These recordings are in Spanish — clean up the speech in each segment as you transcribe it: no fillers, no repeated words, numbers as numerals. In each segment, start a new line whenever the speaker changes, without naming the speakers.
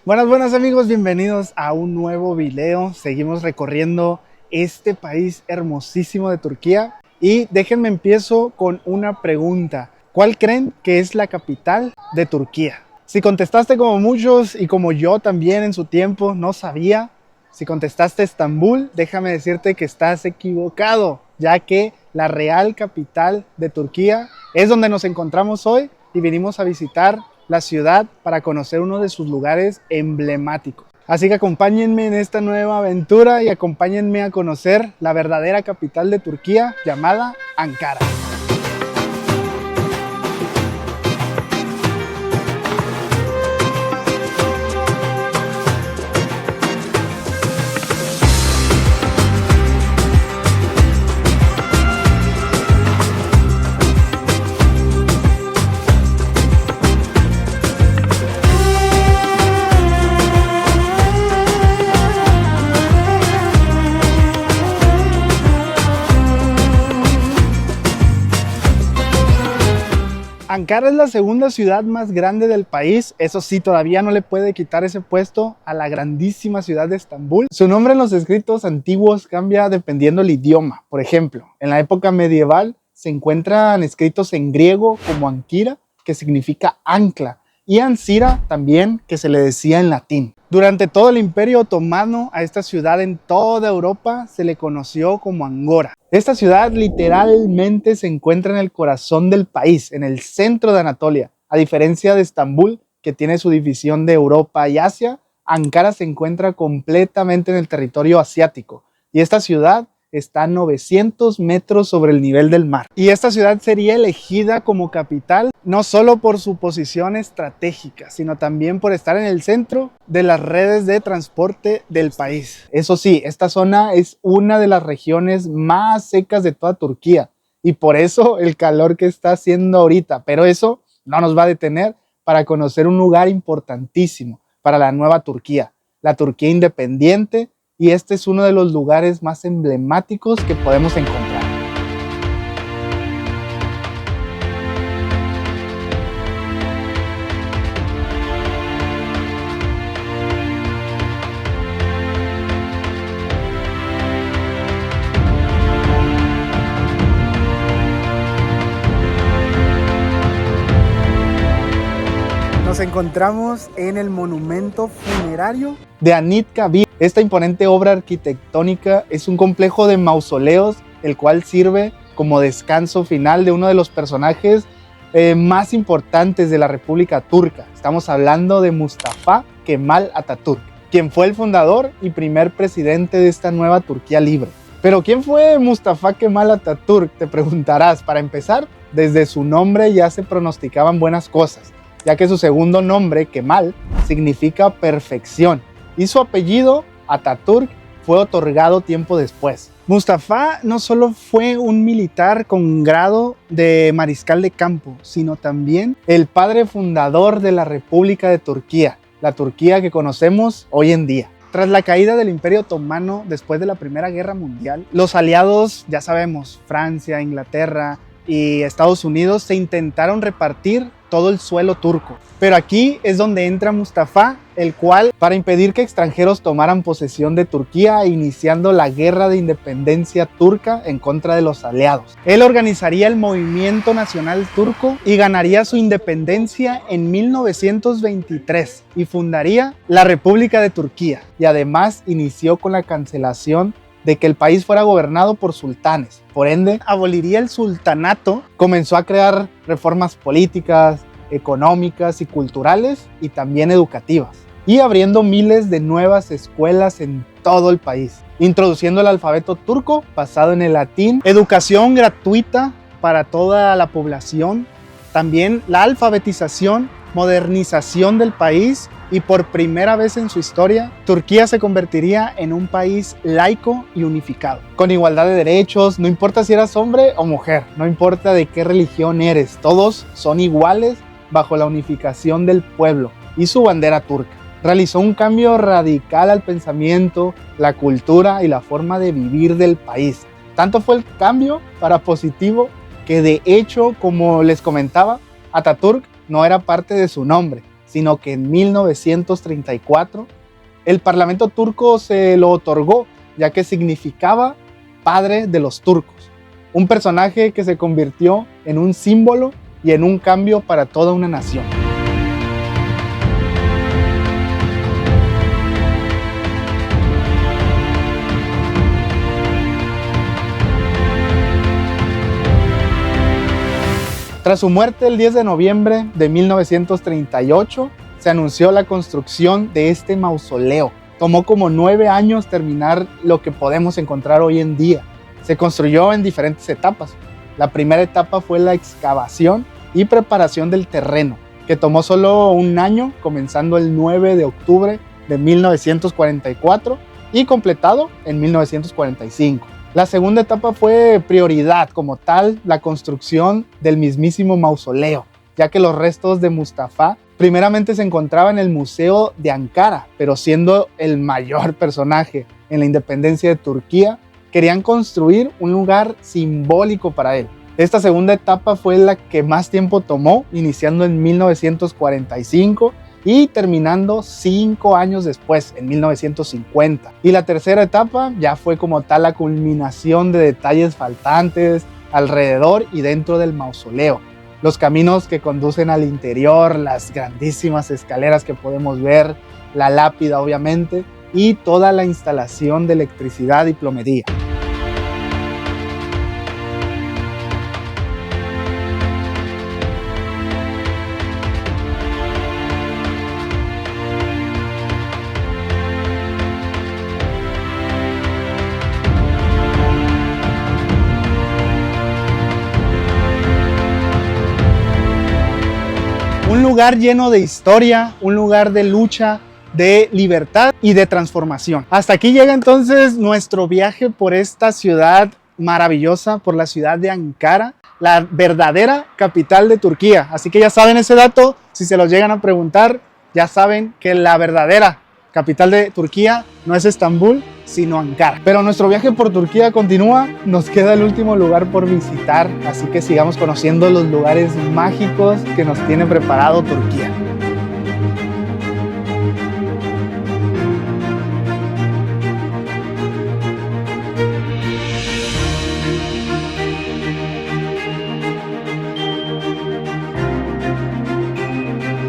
Buenas amigos, bienvenidos a un nuevo video. Seguimos recorriendo este país hermosísimo de Turquía. Y déjenme empiezo con una pregunta. ¿Cuál creen que es la capital de Turquía? Si contestaste como muchos y como yo también en su tiempo no sabía, si contestaste Estambul, déjame decirte que estás equivocado, ya que la real capital de Turquía es donde nos encontramos hoy y vinimos a visitar la ciudad para conocer uno de sus lugares emblemáticos. Así que acompáñenme en esta nueva aventura y acompáñenme a conocer la verdadera capital de Turquía llamada Ankara. Ankara es la segunda ciudad más grande del país, eso sí, todavía no le puede quitar ese puesto a la grandísima ciudad de Estambul. Su nombre en los escritos antiguos cambia dependiendo del idioma. Por ejemplo, en la época medieval se encuentran escritos en griego como Ankira, que significa ancla, y Ancira también, que se le decía en latín. Durante todo el Imperio Otomano, a esta ciudad en toda Europa se le conoció como Angora. Esta ciudad literalmente se encuentra en el corazón del país, en el centro de Anatolia. A diferencia de Estambul, que tiene su división de Europa y Asia, Ankara se encuentra completamente en el territorio asiático. Y esta ciudad está a 900 metros sobre el nivel del mar. Y esta ciudad sería elegida como capital no solo por su posición estratégica, sino también por estar en el centro de las redes de transporte del país. Eso sí, esta zona es una de las regiones más secas de toda Turquía y por eso el calor que está haciendo ahorita, pero eso no nos va a detener para conocer un lugar importantísimo para la nueva Turquía, la Turquía independiente, y este es uno de los lugares más emblemáticos que podemos encontrar. Nos encontramos en el monumento funerario de Anıtkabir. Esta imponente obra arquitectónica es un complejo de mausoleos, el cual sirve como descanso final de uno de los personajes más importantes de la República Turca. Estamos hablando de Mustafa Kemal Atatürk, quien fue el fundador y primer presidente de esta nueva Turquía libre. Pero ¿quién fue Mustafa Kemal Atatürk? Te preguntarás. Para empezar, desde su nombre ya se pronosticaban buenas cosas, ya que su segundo nombre, Kemal, significa perfección, y su apellido, Atatürk, fue otorgado tiempo después. Mustafa no solo fue un militar con grado de mariscal de campo, sino también el padre fundador de la República de Turquía, la Turquía que conocemos hoy en día. Tras la caída del Imperio Otomano después de la Primera Guerra Mundial, los aliados, ya sabemos, Francia, Inglaterra y Estados Unidos, se intentaron repartir todo el suelo turco. Pero aquí es donde entra Mustafa, el cual, para impedir que extranjeros tomaran posesión de Turquía, iniciando la guerra de independencia turca en contra de los aliados. Él organizaría el movimiento nacional turco y ganaría su independencia en 1923 y fundaría la República de Turquía. Y además inició con la cancelación de que el país fuera gobernado por sultanes. Por ende, aboliría el sultanato, comenzó a crear reformas políticas, económicas y culturales, y también educativas, y abriendo miles de nuevas escuelas en todo el país, introduciendo el alfabeto turco basado en el latín, educación gratuita para toda la población, también la alfabetización, modernización del país, y por primera vez en su historia, Turquía se convertiría en un país laico y unificado, con igualdad de derechos, no importa si eras hombre o mujer, no importa de qué religión eres, todos son iguales bajo la unificación del pueblo y su bandera turca. Realizó un cambio radical al pensamiento, la cultura y la forma de vivir del país. Tanto fue el cambio para positivo que, de hecho, como les comentaba, Atatürk no era parte de su nombre, sino que en 1934 el parlamento turco se lo otorgó, ya que significaba padre de los turcos, un personaje que se convirtió en un símbolo y en un cambio para toda una nación. Tras su muerte el 10 de noviembre de 1938, se anunció la construcción de este mausoleo. Tomó como 9 años terminar lo que podemos encontrar hoy en día. Se construyó en diferentes etapas. La primera etapa fue la excavación y preparación del terreno, que tomó solo un año, comenzando el 9 de octubre de 1944 y completado en 1945. La segunda etapa fue prioridad como tal, la construcción del mismísimo mausoleo, ya que los restos de Mustafa primeramente se encontraban en el Museo de Ankara, pero siendo el mayor personaje en la independencia de Turquía, querían construir un lugar simbólico para él. Esta segunda etapa fue la que más tiempo tomó, iniciando en 1945 y terminando 5 años después, en 1950. Y la tercera etapa ya fue como tal la culminación de detalles faltantes alrededor y dentro del mausoleo. Los caminos que conducen al interior, las grandísimas escaleras que podemos ver, la lápida obviamente, y toda la instalación de electricidad y plomería. Un lugar lleno de historia, un lugar de lucha, de libertad y de transformación. Hasta aquí llega entonces nuestro viaje por esta ciudad maravillosa, por la ciudad de Ankara, la verdadera capital de Turquía. Así que ya saben ese dato, si se los llegan a preguntar, ya saben que la verdadera capital de Turquía no es Estambul, sino Ankara. Pero nuestro viaje por Turquía continúa, nos queda el último lugar por visitar, así que sigamos conociendo los lugares mágicos que nos tiene preparado Turquía.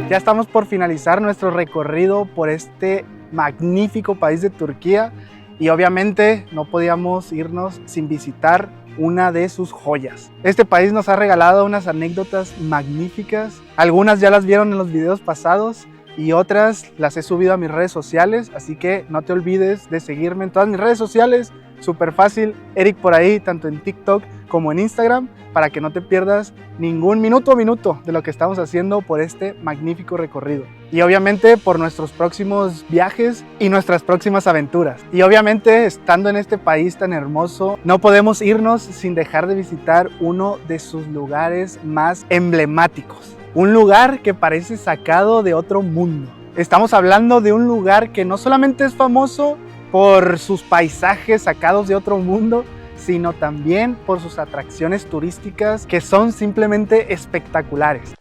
Ya estamos por finalizar nuestro recorrido por este magnífico país de Turquía y obviamente no podíamos irnos sin visitar una de sus joyas. Este país nos ha regalado unas anécdotas magníficas, algunas ya las vieron en los videos pasados y otras las he subido a mis redes sociales, así que no te olvides de seguirme en todas mis redes sociales, súper fácil, Eric por ahí, tanto en TikTok como en Instagram, para que no te pierdas ningún minuto de lo que estamos haciendo por este magnífico recorrido. Y obviamente por nuestros próximos viajes y nuestras próximas aventuras. Y obviamente estando en este país tan hermoso, no podemos irnos sin dejar de visitar uno de sus lugares más emblemáticos. Un lugar que parece sacado de otro mundo. Estamos hablando de un lugar que no solamente es famoso por sus paisajes sacados de otro mundo, sino también por sus atracciones turísticas que son simplemente espectaculares.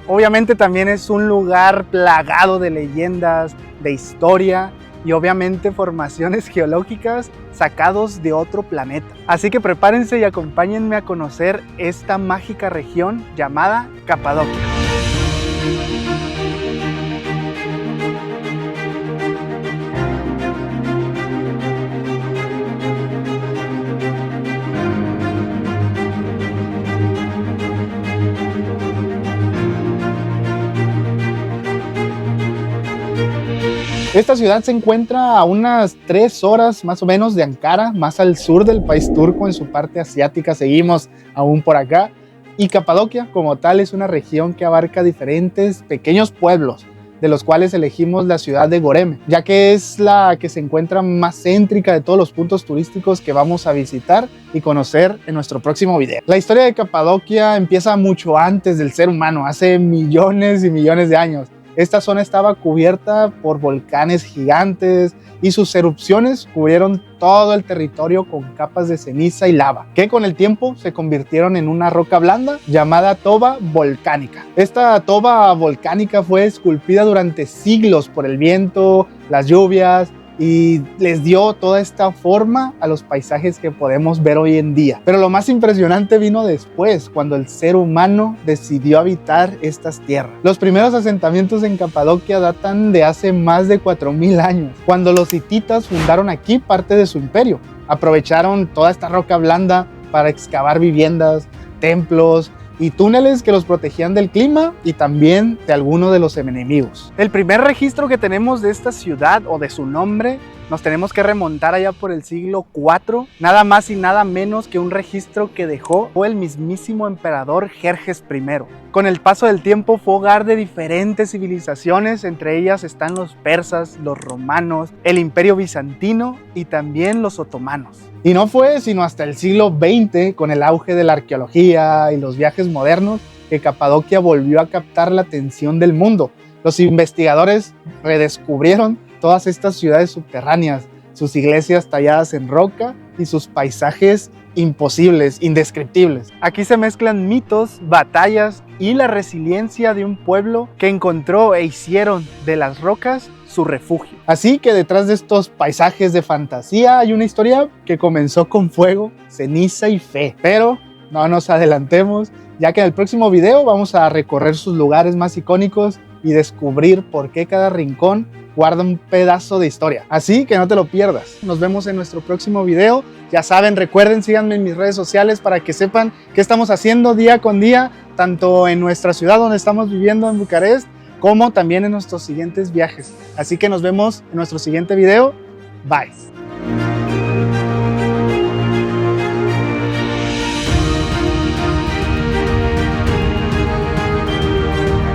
Obviamente también es un lugar plagado de leyendas, de historia y obviamente formaciones geológicas sacados de otro planeta. Así que prepárense y acompáñenme a conocer esta mágica región llamada Capadocia. Esta ciudad se encuentra a unas 3 horas más o menos de Ankara, más al sur del país turco, en su parte asiática, seguimos aún por acá. Y Capadocia como tal es una región que abarca diferentes pequeños pueblos, de los cuales elegimos la ciudad de Göreme, ya que es la que se encuentra más céntrica de todos los puntos turísticos que vamos a visitar y conocer en nuestro próximo video. La historia de Capadocia empieza mucho antes del ser humano, hace millones y millones de años. Esta zona estaba cubierta por volcanes gigantes y sus erupciones cubrieron todo el territorio con capas de ceniza y lava, que con el tiempo se convirtieron en una roca blanda llamada toba volcánica. Esta toba volcánica fue esculpida durante siglos por el viento, las lluvias, y les dio toda esta forma a los paisajes que podemos ver hoy en día. Pero lo más impresionante vino después, cuando el ser humano decidió habitar estas tierras. Los primeros asentamientos en Capadocia datan de hace más de 4000 años, cuando los hititas fundaron aquí parte de su imperio. Aprovecharon toda esta roca blanda para excavar viviendas, templos y túneles que los protegían del clima y también de algunos de los enemigos. El primer registro que tenemos de esta ciudad o de su nombre nos tenemos que remontar allá por el siglo IV, nada más y nada menos que un registro que dejó el mismísimo emperador Jerjes I. Con el paso del tiempo fue hogar de diferentes civilizaciones, entre ellas están los persas, los romanos, el imperio bizantino y también los otomanos. Y no fue sino hasta el siglo XX, con el auge de la arqueología y los viajes modernos, que Capadocia volvió a captar la atención del mundo. Los investigadores redescubrieron todas estas ciudades subterráneas, sus iglesias talladas en roca y sus paisajes imposibles, indescriptibles. Aquí se mezclan mitos, batallas y la resiliencia de un pueblo que encontró e hicieron de las rocas su refugio. Así que detrás de estos paisajes de fantasía hay una historia que comenzó con fuego, ceniza y fe. Pero no nos adelantemos, ya que en el próximo video vamos a recorrer sus lugares más icónicos y descubrir por qué cada rincón guarda un pedazo de historia. Así que no te lo pierdas. Nos vemos en nuestro próximo video. Ya saben, recuerden, síganme en mis redes sociales para que sepan qué estamos haciendo día con día, tanto en nuestra ciudad donde estamos viviendo en Bucarest, como también en nuestros siguientes viajes. Así que nos vemos en nuestro siguiente video. Bye.